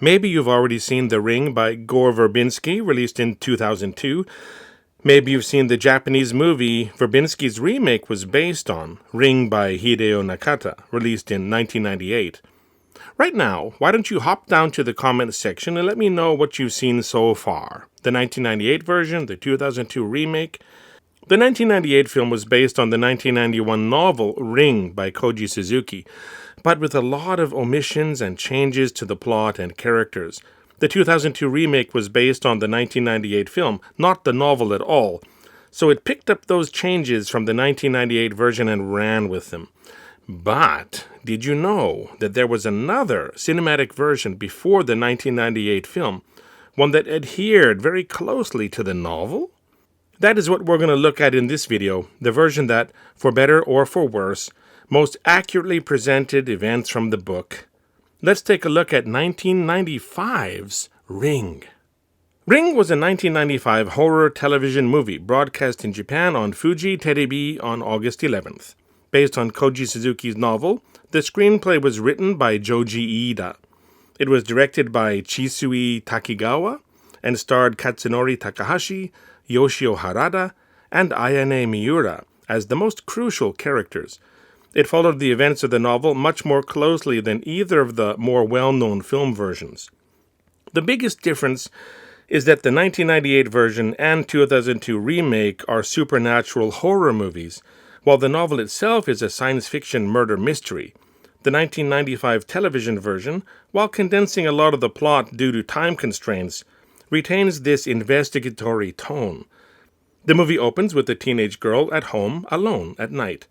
Maybe you've already seen The Ring by Gore Verbinski, released in 2002. Maybe you've seen the Japanese movie Verbinski's remake was based on, Ring by Hideo Nakata, released in 1998. Right now, why don't you hop down to the comments section and let me know what you've seen so far. The 1998 version, the 2002 remake. The 1998 film was based on the 1991 novel Ring by Koji Suzuki, but with a lot of omissions and changes to the plot and characters. The 2002 remake was based on the 1998 film, not the novel at all, so it picked up those changes from the 1998 version and ran with them. But did you know that there was another cinematic version before the 1998 film, one that adhered very closely to the novel? That is what we're going to look at in this video, the version that, for better or for worse, most accurately presented events from the book. Let's take a look at 1995's Ring. Ring was a 1995 horror television movie broadcast in Japan on Fuji Terebi on August 11th. Based on Koji Suzuki's novel, the screenplay was written by Joji Iida. It was directed by Chisui Takigawa and starred Katsunori Takahashi, Yoshio Harada, and Ayane Miura as the most crucial characters. It followed the events of the novel much more closely than either of the more well-known film versions. The biggest difference is that the 1998 version and 2002 remake are supernatural horror movies, while the novel itself is a science fiction murder mystery. The 1995 television version, while condensing a lot of the plot due to time constraints, retains this investigatory tone. The movie opens with a teenage girl at home alone at night.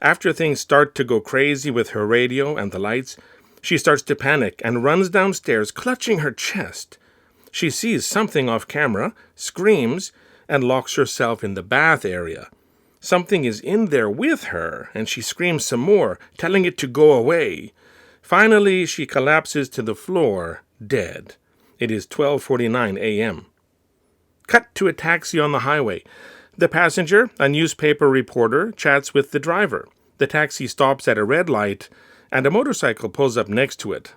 After things start to go crazy with her radio and the lights, she starts to panic and runs downstairs clutching her chest. She sees something off camera, screams, and locks herself in the bath area. Something is in there with her, and she screams some more, telling it to go away. Finally, she collapses to the floor, dead. It is 12:49 a.m. Cut to a taxi on the highway. The passenger, a newspaper reporter, chats with the driver. The taxi stops at a red light, and a motorcycle pulls up next to it.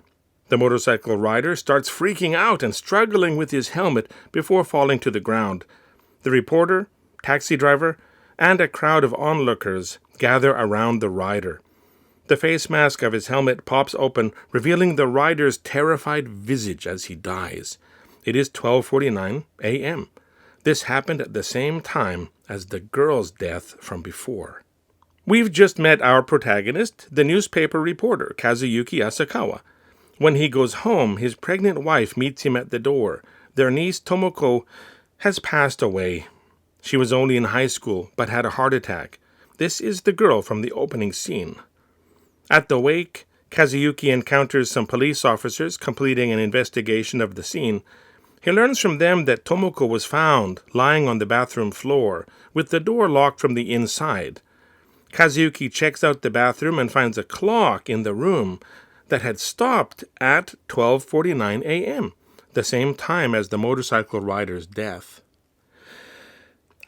The motorcycle rider starts freaking out and struggling with his helmet before falling to the ground. The reporter, taxi driver, and a crowd of onlookers gather around the rider. The face mask of his helmet pops open, revealing the rider's terrified visage as he dies. It is 12:49 a.m. This happened at the same time as the girl's death from before. We've just met our protagonist, the newspaper reporter, Kazuyuki Asakawa. When he goes home, his pregnant wife meets him at the door. Their niece, Tomoko, has passed away. She was only in high school, but had a heart attack. This is the girl from the opening scene. At the wake, Kazuyuki encounters some police officers completing an investigation of the scene. He learns from them that Tomoko was found lying on the bathroom floor, with the door locked from the inside. Kazuyuki checks out the bathroom and finds a clock in the room that had stopped at 12:49 a.m., the same time as the motorcycle rider's death.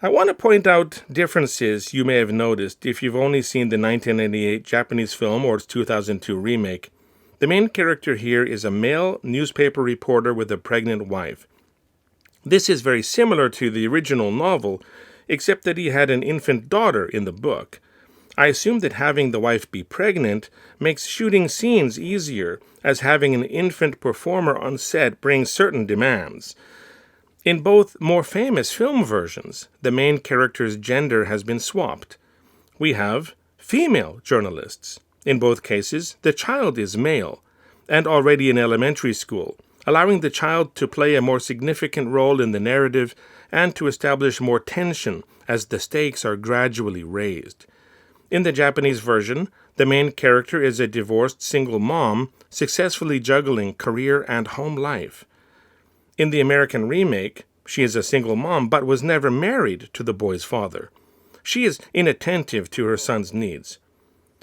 I want to point out differences you may have noticed if you've only seen the 1998 Japanese film or its 2002 remake. The main character here is a male newspaper reporter with a pregnant wife. This is very similar to the original novel, except that he had an infant daughter in the book. I assume that having the wife be pregnant makes shooting scenes easier, as having an infant performer on set brings certain demands. In both more famous film versions, the main character's gender has been swapped. We have female journalists. In both cases, the child is male, and already in elementary school, allowing the child to play a more significant role in the narrative and to establish more tension as the stakes are gradually raised. In the Japanese version, the main character is a divorced single mom successfully juggling career and home life. In the American remake, she is a single mom but was never married to the boy's father. She is inattentive to her son's needs.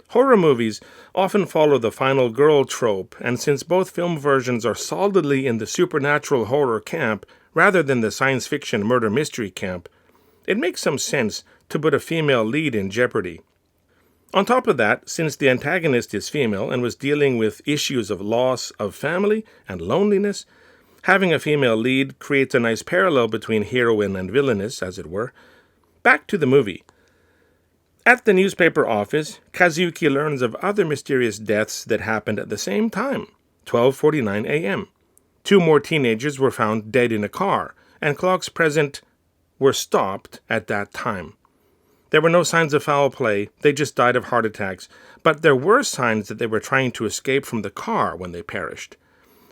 Horror movies often follow the final girl trope, and since both film versions are solidly in the supernatural horror camp rather than the science fiction murder mystery camp, it makes some sense to put a female lead in jeopardy. On top of that, since the antagonist is female and was dealing with issues of loss of family and loneliness, having a female lead creates a nice parallel between heroine and villainess, as it were. Back to the movie. At the newspaper office, Kazuyuki learns of other mysterious deaths that happened at the same time, 12:49 a.m. 2 more teenagers were found dead in a car, and clocks present were stopped at that time. There were no signs of foul play, they just died of heart attacks, but there were signs that they were trying to escape from the car when they perished.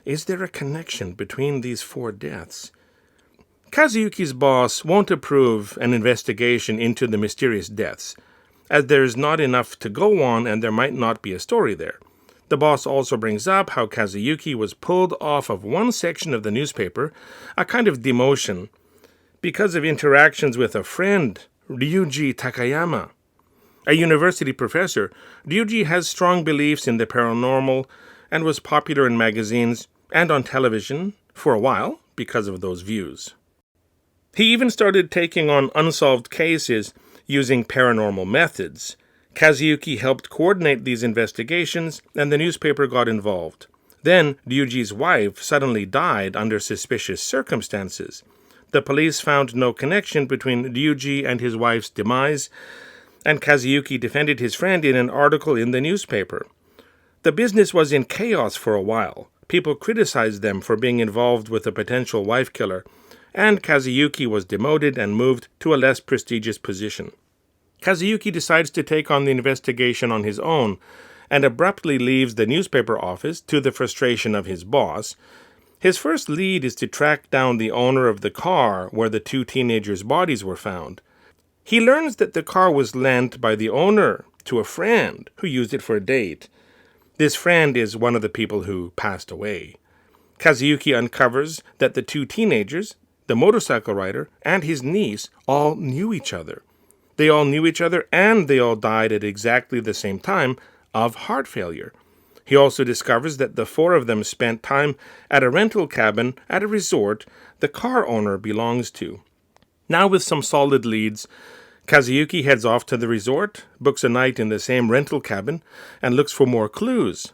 Is there a connection between these 4 deaths? Kazuyuki's boss won't approve an investigation into the mysterious deaths, as there is not enough to go on and there might not be a story there. The boss also brings up how Kazuyuki was pulled off of one section of the newspaper, a kind of demotion, because of interactions with a friend, Ryuji Takayama. A university professor, Ryuji has strong beliefs in the paranormal and was popular in magazines and on television for a while because of those views. He even started taking on unsolved cases using paranormal methods. Kazuyuki helped coordinate these investigations, and the newspaper got involved. Then, Ryuji's wife suddenly died under suspicious circumstances. The police found no connection between Ryuji and his wife's demise, and Kazuyuki defended his friend in an article in the newspaper. The business was in chaos for a while. People criticized them for being involved with a potential wife killer, and Kazuyuki was demoted and moved to a less prestigious position. Kazuyuki decides to take on the investigation on his own and abruptly leaves the newspaper office to the frustration of his boss. His first lead is to track down the owner of the car where the 2 teenagers' bodies were found. He learns that the car was lent by the owner to a friend who used it for a date. This friend is one of the people who passed away. Kazuyuki uncovers that the 2 teenagers, the motorcycle rider, and his niece all knew each other. They all knew each other and they all died at exactly the same time of heart failure. He also discovers that the 4 of them spent time at a rental cabin at a resort the car owner belongs to. Now with some solid leads, Kazuyuki heads off to the resort, books a night in the same rental cabin, and looks for more clues.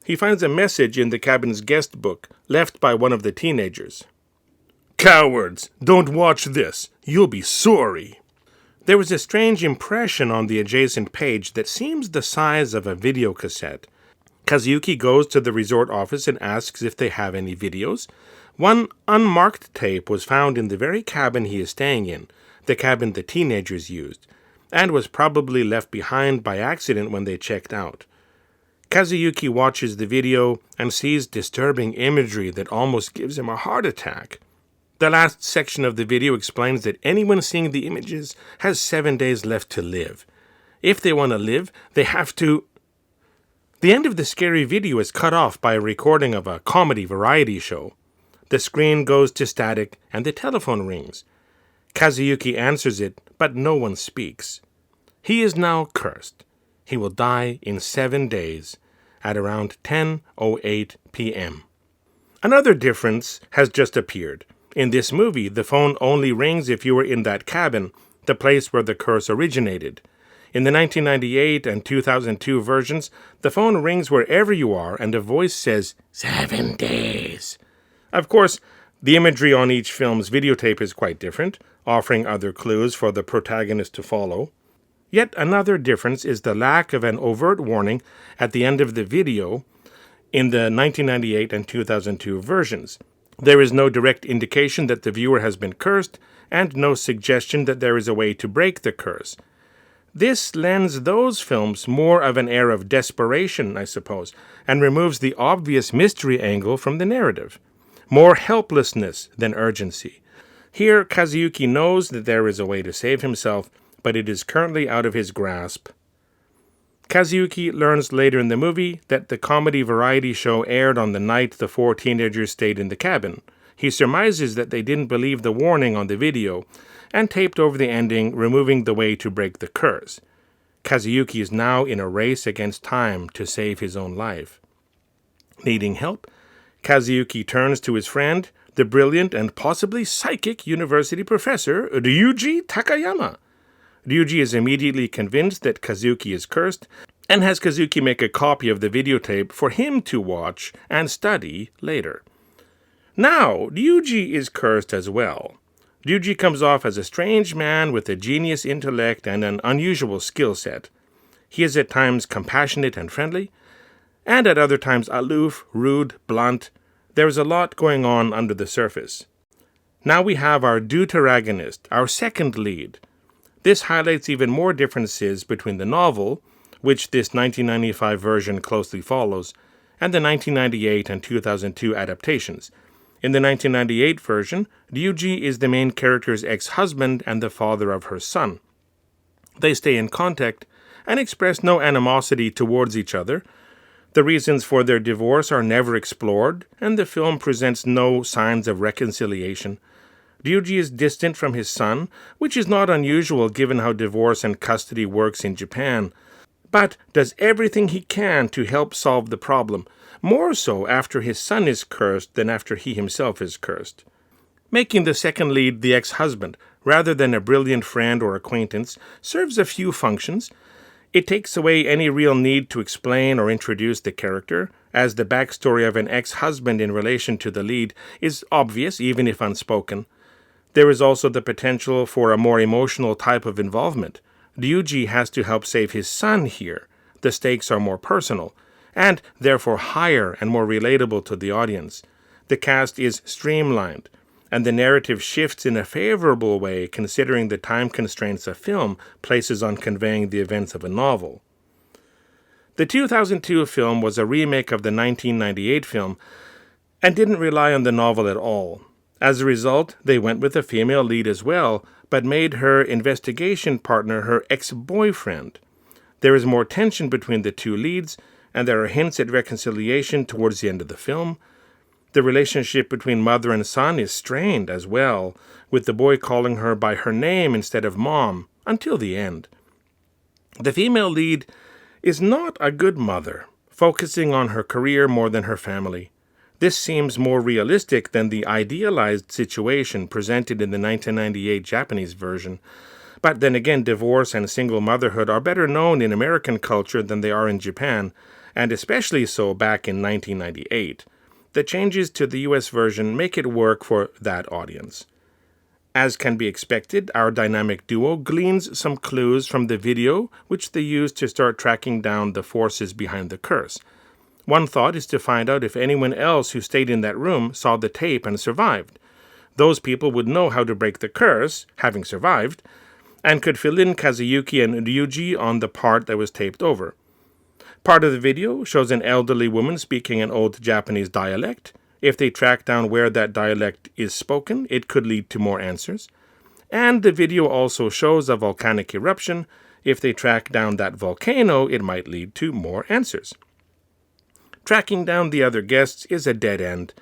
He finds a message in the cabin's guest book left by one of the teenagers. "Cowards! Don't watch this! You'll be sorry!" There was a strange impression on the adjacent page that seems the size of a videocassette. Kazuyuki goes to the resort office and asks if they have any videos. One unmarked tape was found in the very cabin he is staying in, the cabin the teenagers used, and was probably left behind by accident when they checked out. Kazuyuki watches the video and sees disturbing imagery that almost gives him a heart attack. The last section of the video explains that anyone seeing the images has 7 days left to live. If they want to live, they have to... The end of the scary video is cut off by a recording of a comedy variety show. The screen goes to static and the telephone rings. Kazuyuki answers it, but no one speaks. He is now cursed. He will die in 7 days at around 10:08 p.m. Another difference has just appeared. In this movie, the phone only rings if you were in that cabin, the place where the curse originated. In the 1998 and 2002 versions, the phone rings wherever you are and a voice says, 7 days. Of course, the imagery on each film's videotape is quite different, offering other clues for the protagonist to follow. Yet another difference is the lack of an overt warning at the end of the video in the 1998 and 2002 versions. There is no direct indication that the viewer has been cursed, and no suggestion that there is a way to break the curse. This lends those films more of an air of desperation, I suppose, and removes the obvious mystery angle from the narrative. More helplessness than urgency. Here, Kazuyuki knows that there is a way to save himself, but it is currently out of his grasp. Kazuyuki learns later in the movie that the comedy variety show aired on the night the 4 teenagers stayed in the cabin. He surmises that they didn't believe the warning on the video and taped over the ending, removing the way to break the curse. Kazuyuki is now in a race against time to save his own life. Needing help, Kazuyuki turns to his friend, the brilliant and possibly psychic university professor, Ryuji Takayama. Ryuji is immediately convinced that Kazuki is cursed and has Kazuki make a copy of the videotape for him to watch and study later. Now, Ryuji is cursed as well. Ryuji comes off as a strange man with a genius intellect and an unusual skill set. He is at times compassionate and friendly, and at other times aloof, rude, blunt. There is a lot going on under the surface. Now we have our deuteragonist, our second lead. This highlights even more differences between the novel, which this 1995 version closely follows, and the 1998 and 2002 adaptations. In the 1998 version, Ryuji is the main character's ex-husband and the father of her son. They stay in contact and express no animosity towards each other. The reasons for their divorce are never explored, and the film presents no signs of reconciliation. Ryuji is distant from his son, which is not unusual given how divorce and custody works in Japan, but does everything he can to help solve the problem, more so after his son is cursed than after he himself is cursed. Making the second lead the ex-husband, rather than a brilliant friend or acquaintance, serves a few functions. It takes away any real need to explain or introduce the character, as the backstory of an ex-husband in relation to the lead is obvious even if unspoken. There is also the potential for a more emotional type of involvement. Ryuji has to help save his son here. The stakes are more personal, and therefore higher and more relatable to the audience. The cast is streamlined, and the narrative shifts in a favorable way considering the time constraints a film places on conveying the events of a novel. The 2002 film was a remake of the 1998 film and didn't rely on the novel at all. As a result, they went with a female lead as well, but made her investigation partner her ex-boyfriend. There is more tension between the two leads, and there are hints at reconciliation towards the end of the film. The relationship between mother and son is strained as well, with the boy calling her by her name instead of mom, until the end. The female lead is not a good mother, focusing on her career more than her family. This seems more realistic than the idealized situation presented in the 1998 Japanese version. But then again, divorce and single motherhood are better known in American culture than they are in Japan, and especially so back in 1998. The changes to the US version make it work for that audience. As can be expected, our dynamic duo gleans some clues from the video, which they use to start tracking down the forces behind the curse. One thought is to find out if anyone else who stayed in that room saw the tape and survived. Those people would know how to break the curse, having survived, and could fill in Kazuyuki and Ryuji on the part that was taped over. Part of the video shows an elderly woman speaking an old Japanese dialect. If they track down where that dialect is spoken, it could lead to more answers. And the video also shows a volcanic eruption. If they track down that volcano, it might lead to more answers. Tracking down the other guests is a dead end.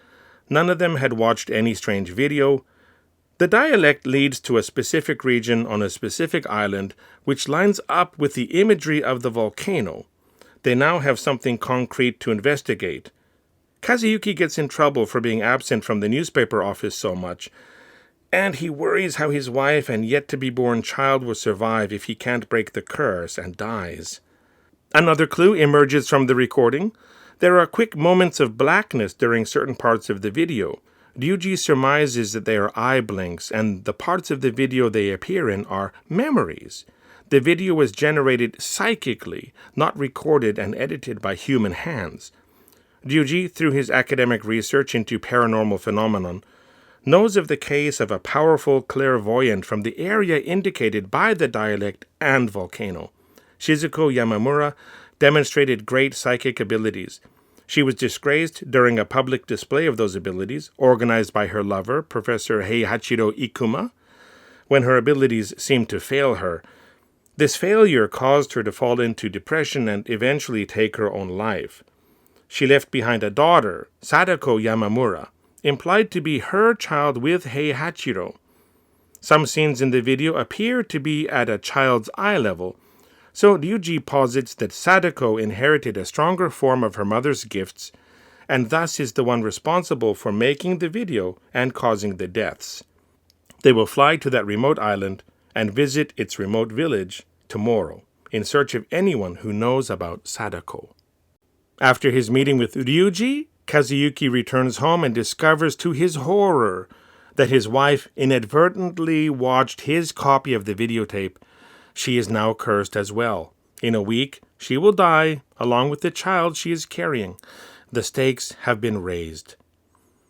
None of them had watched any strange video. The dialect leads to a specific region on a specific island, which lines up with the imagery of the volcano. They now have something concrete to investigate. Kazuyuki gets in trouble for being absent from the newspaper office so much, and he worries how his wife and yet-to-be-born child will survive if he can't break the curse and dies. Another clue emerges from the recording. There are quick moments of blackness during certain parts of the video. Ryuji surmises that they are eye blinks, and the parts of the video they appear in are memories. The video was generated psychically, not recorded and edited by human hands. Ryuji, through his academic research into paranormal phenomenon, knows of the case of a powerful clairvoyant from the area indicated by the dialect and volcano. Shizuko Yamamura demonstrated great psychic abilities. She was disgraced during a public display of those abilities, organized by her lover, Professor Heihachiro Ikuma, when her abilities seemed to fail her. This failure caused her to fall into depression and eventually take her own life. She left behind a daughter, Sadako Yamamura, implied to be her child with Heihachiro. Some scenes in the video appear to be at a child's eye level, so Ryuji posits that Sadako inherited a stronger form of her mother's gifts, and thus is the one responsible for making the video and causing the deaths. They will fly to that remote island and visit its remote village tomorrow in search of anyone who knows about Sadako. After his meeting with Ryuji, Kazuyuki returns home and discovers to his horror that his wife inadvertently watched his copy of the videotape. She is now cursed as well. In a week, she will die, along with the child she is carrying. The stakes have been raised.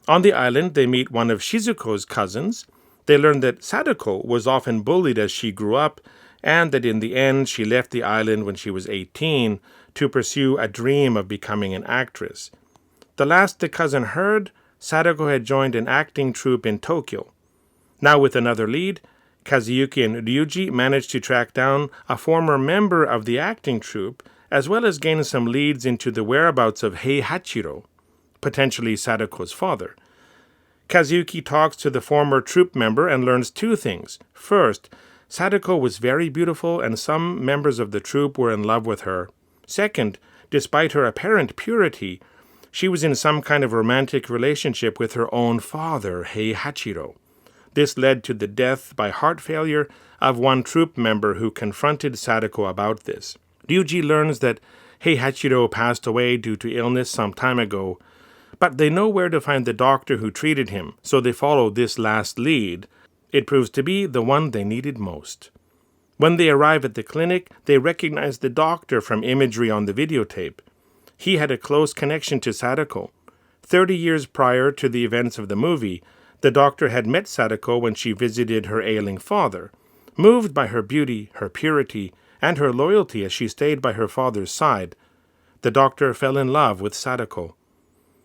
On the island, they meet one of Shizuko's cousins. They learn that Sadako was often bullied as she grew up, and that in the end she left the island when she was 18 to pursue a dream of becoming an actress. The last the cousin heard, Sadako had joined an acting troupe in Tokyo. Now with another lead, Kazuyuki and Ryuji managed to track down a former member of the acting troupe, as well as gain some leads into the whereabouts of Heihachiro, potentially Sadako's father. Kazuyuki talks to the former troupe member and learns two things. First, Sadako was very beautiful and some members of the troupe were in love with her. Second, despite her apparent purity, she was in some kind of romantic relationship with her own father, Heihachiro. This led to the death by heart failure of one troupe member who confronted Sadako about this. Ryuji learns that Heihachiro passed away due to illness some time ago, but they know where to find the doctor who treated him, so they follow this last lead. It proves to be the one they needed most. When they arrive at the clinic, they recognize the doctor from imagery on the videotape. He had a close connection to Sadako. 30 years prior to the events of the movie, the doctor had met Sadako when she visited her ailing father. Moved by her beauty, her purity, and her loyalty as she stayed by her father's side, the doctor fell in love with Sadako.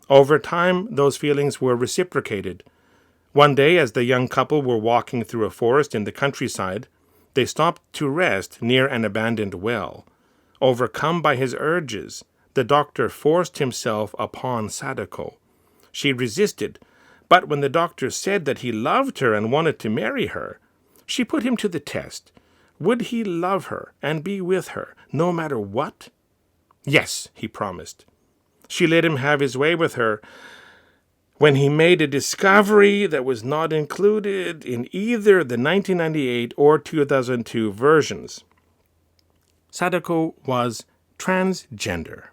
Over time, those feelings were reciprocated. One day, as the young couple were walking through a forest in the countryside, they stopped to rest near an abandoned well. Overcome by his urges, the doctor forced himself upon Sadako. She resisted, but when the doctor said that he loved her and wanted to marry her, she put him to the test. Would he love her and be with her, no matter what? Yes, he promised. She let him have his way with her when he made a discovery that was not included in either the 1998 or 2002 versions. Sadako was transgender.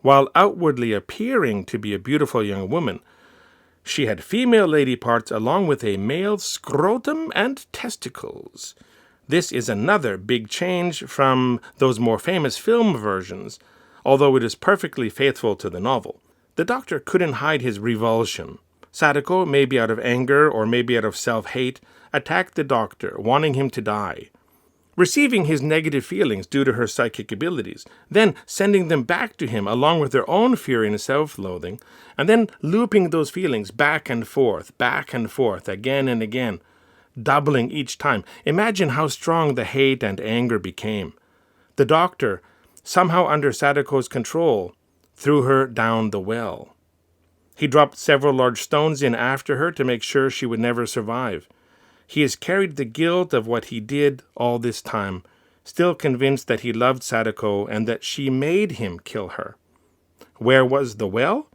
While outwardly appearing to be a beautiful young woman, she had female lady parts along with a male scrotum and testicles. This is another big change from those more famous film versions, although it is perfectly faithful to the novel. The doctor couldn't hide his revulsion. Sadako, maybe out of anger or maybe out of self-hate, attacked the doctor, wanting him to die. Receiving his negative feelings due to her psychic abilities, then sending them back to him along with their own fear and self-loathing, and then looping those feelings back and forth, again and again, doubling each time. Imagine how strong the hate and anger became. The doctor, somehow under Sadako's control, threw her down the well. He dropped several large stones in after her to make sure she would never survive. He has carried the guilt of what he did all this time, still convinced that he loved Sadako and that she made him kill her. Where was the well?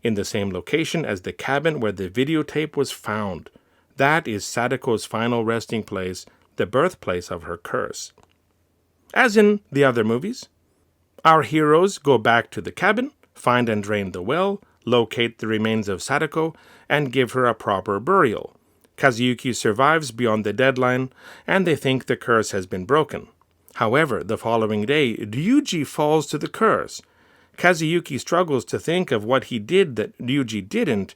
In the same location as the cabin where the videotape was found. That is Sadako's final resting place, the birthplace of her curse. As in the other movies, our heroes go back to the cabin, find and drain the well, locate the remains of Sadako, and give her a proper burial. Kazuyuki survives beyond the deadline, and they think the curse has been broken. However, the following day, Ryuji falls to the curse. Kazuyuki struggles to think of what he did that Ryuji didn't,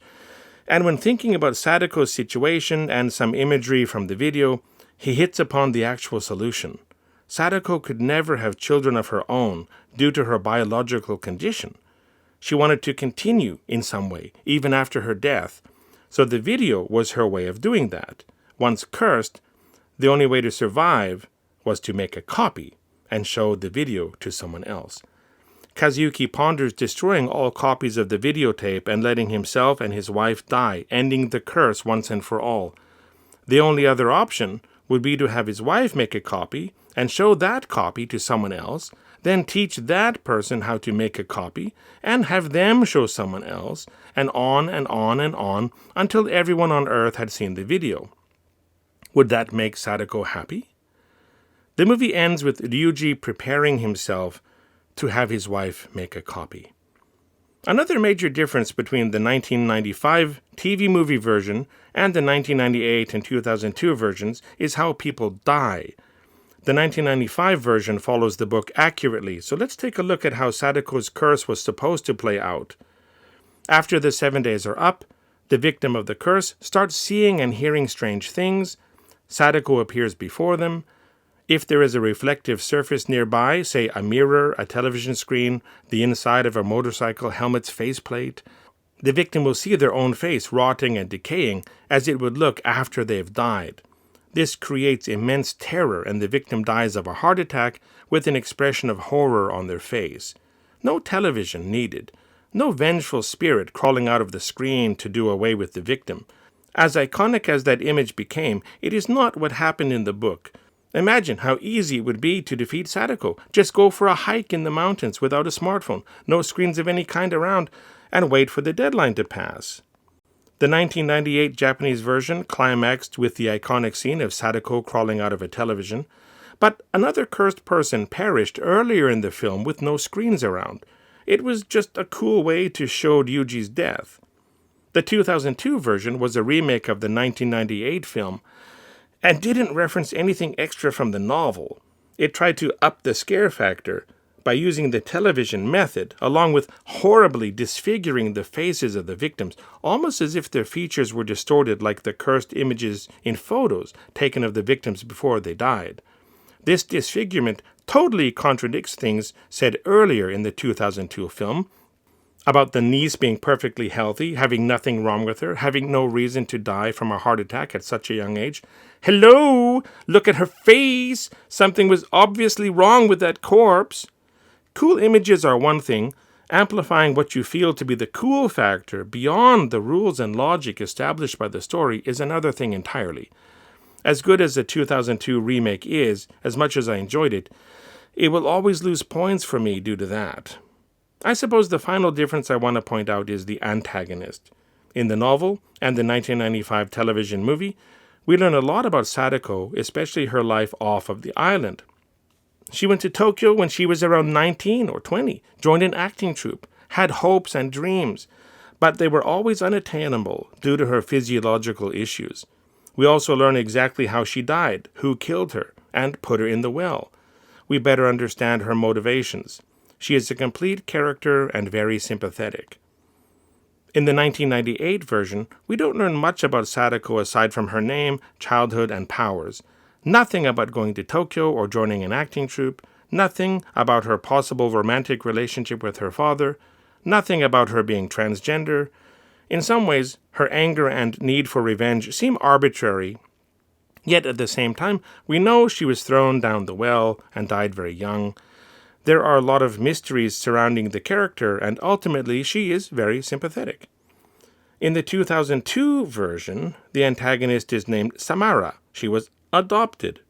and when thinking about Sadako's situation and some imagery from the video, he hits upon the actual solution. Sadako could never have children of her own due to her biological condition. She wanted to continue in some way, even after her death, so the video was her way of doing that. Once cursed, the only way to survive was to make a copy and show the video to someone else. Kazuyuki ponders destroying all copies of the videotape and letting himself and his wife die, ending the curse once and for all. The only other option would be to have his wife make a copy and show that copy to someone else, then teach that person how to make a copy, and have them show someone else, and on and on and on, until everyone on Earth had seen the video. Would that make Sadako happy? The movie ends with Ryuji preparing himself to have his wife make a copy. Another major difference between the 1995 TV movie version and the 1998 and 2002 versions is how people die. The 1995 version follows the book accurately, so let's take a look at how Sadako's curse was supposed to play out. After the 7 days are up, the victim of the curse starts seeing and hearing strange things. Sadako appears before them. If there is a reflective surface nearby, say a mirror, a television screen, the inside of a motorcycle helmet's faceplate, the victim will see their own face rotting and decaying as it would look after they've died. This creates immense terror, and the victim dies of a heart attack with an expression of horror on their face. No television needed. No vengeful spirit crawling out of the screen to do away with the victim. As iconic as that image became, it is not what happened in the book. Imagine how easy it would be to defeat Sadako. Just go for a hike in the mountains without a smartphone, no screens of any kind around, and wait for the deadline to pass. The 1998 Japanese version climaxed with the iconic scene of Sadako crawling out of a television, but another cursed person perished earlier in the film with no screens around. It was just a cool way to show Ryuji's death. The 2002 version was a remake of the 1998 film, and didn't reference anything extra from the novel. It tried to up the scare factor by using the television method, along with horribly disfiguring the faces of the victims, almost as if their features were distorted like the cursed images in photos taken of the victims before they died. This disfigurement totally contradicts things said earlier in the 2002 film, about the niece being perfectly healthy, having nothing wrong with her, having no reason to die from a heart attack at such a young age. Hello! Look at her face! Something was obviously wrong with that corpse. Cool images are one thing. Amplifying what you feel to be the cool factor beyond the rules and logic established by the story is another thing entirely. As good as the 2002 remake is, as much as I enjoyed it, it will always lose points for me due to that. I suppose the final difference I want to point out is the antagonist. In the novel and the 1995 television movie, we learn a lot about Sadako, especially her life off of the island. She went to Tokyo when she was around 19 or 20, joined an acting troupe, had hopes and dreams, but they were always unattainable due to her physiological issues. We also learn exactly how she died, who killed her, and put her in the well. We better understand her motivations. She is a complete character and very sympathetic. In the 1998 version, we don't learn much about Sadako aside from her name, childhood, and powers. Nothing about going to Tokyo or joining an acting troupe. Nothing about her possible romantic relationship with her father. Nothing about her being transgender. In some ways, her anger and need for revenge seem arbitrary. Yet at the same time, we know she was thrown down the well and died very young. There are a lot of mysteries surrounding the character, and ultimately she is very sympathetic. In the 2002 version, the antagonist is named Samara. She was adopted.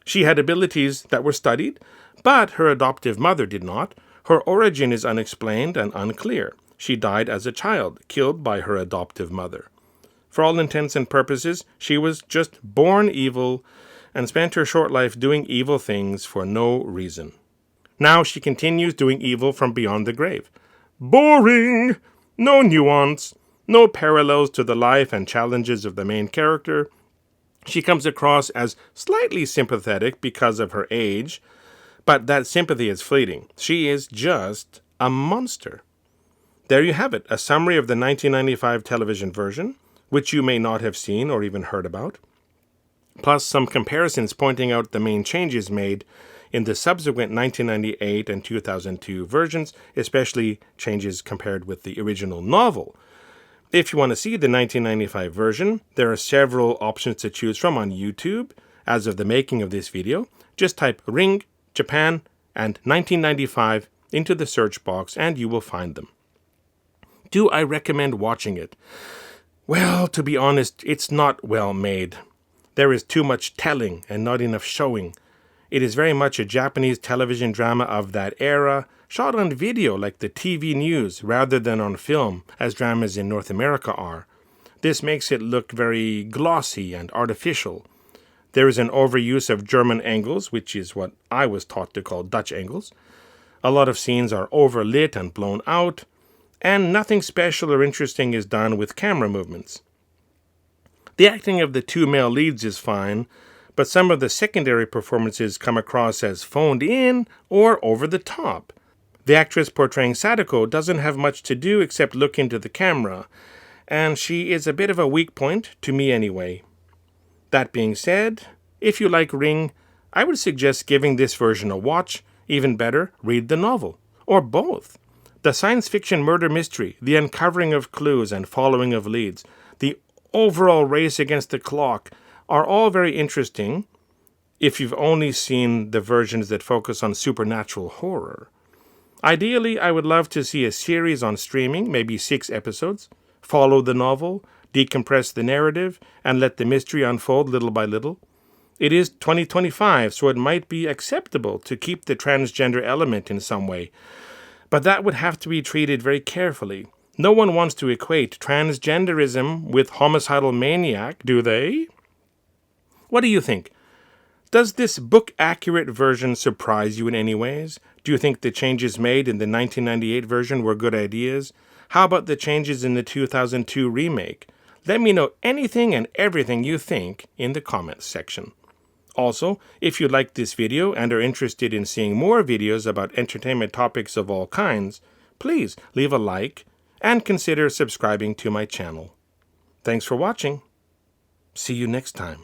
She had abilities that were studied, but her adoptive mother did not. Her origin is unexplained and unclear. She died as a child, killed by her adoptive mother. For all intents and purposes, she was just born evil and spent her short life doing evil things for no reason. Now she continues doing evil from beyond the grave. Boring! No nuance, no parallels to the life and challenges of the main character. She comes across as slightly sympathetic because of her age, but that sympathy is fleeting. She is just a monster. There you have it, a summary of the 1995 television version, which you may not have seen or even heard about, plus some comparisons pointing out the main changes made in the subsequent 1998 and 2002 versions, especially changes compared with the original novel. If you want to see the 1995 version, there are several options to choose from on YouTube. As of the making of this video, just type Ring, Japan, and 1995 into the search box and you will find them. Do I recommend watching it? Well, to be honest, it's not well made. There is too much telling and not enough showing. It is very much a Japanese television drama of that era, shot on video like the TV news rather than on film, as dramas in North America are. This makes it look very glossy and artificial. There is an overuse of German angles, which is what I was taught to call Dutch angles. A lot of scenes are overlit and blown out, and nothing special or interesting is done with camera movements. The acting of the two male leads is fine, but some of the secondary performances come across as phoned in or over the top. The actress portraying Sadako doesn't have much to do except look into the camera, and she is a bit of a weak point, to me anyway. That being said, if you like Ring, I would suggest giving this version a watch. Even better, read the novel, or both. The science fiction murder mystery, the uncovering of clues and following of leads, the overall race against the clock are all very interesting if you've only seen the versions that focus on supernatural horror. Ideally, I would love to see a series on streaming, maybe 6 episodes, follow the novel, decompress the narrative, and let the mystery unfold little by little. It is 2025, so it might be acceptable to keep the transgender element in some way, but that would have to be treated very carefully. No one wants to equate transgenderism with homicidal maniac, do they? What do you think? Does this book-accurate version surprise you in any ways? Do you think the changes made in the 1998 version were good ideas? How about the changes in the 2002 remake? Let me know anything and everything you think in the comments section. Also, if you liked this video and are interested in seeing more videos about entertainment topics of all kinds, please leave a like and consider subscribing to my channel. Thanks for watching. See you next time.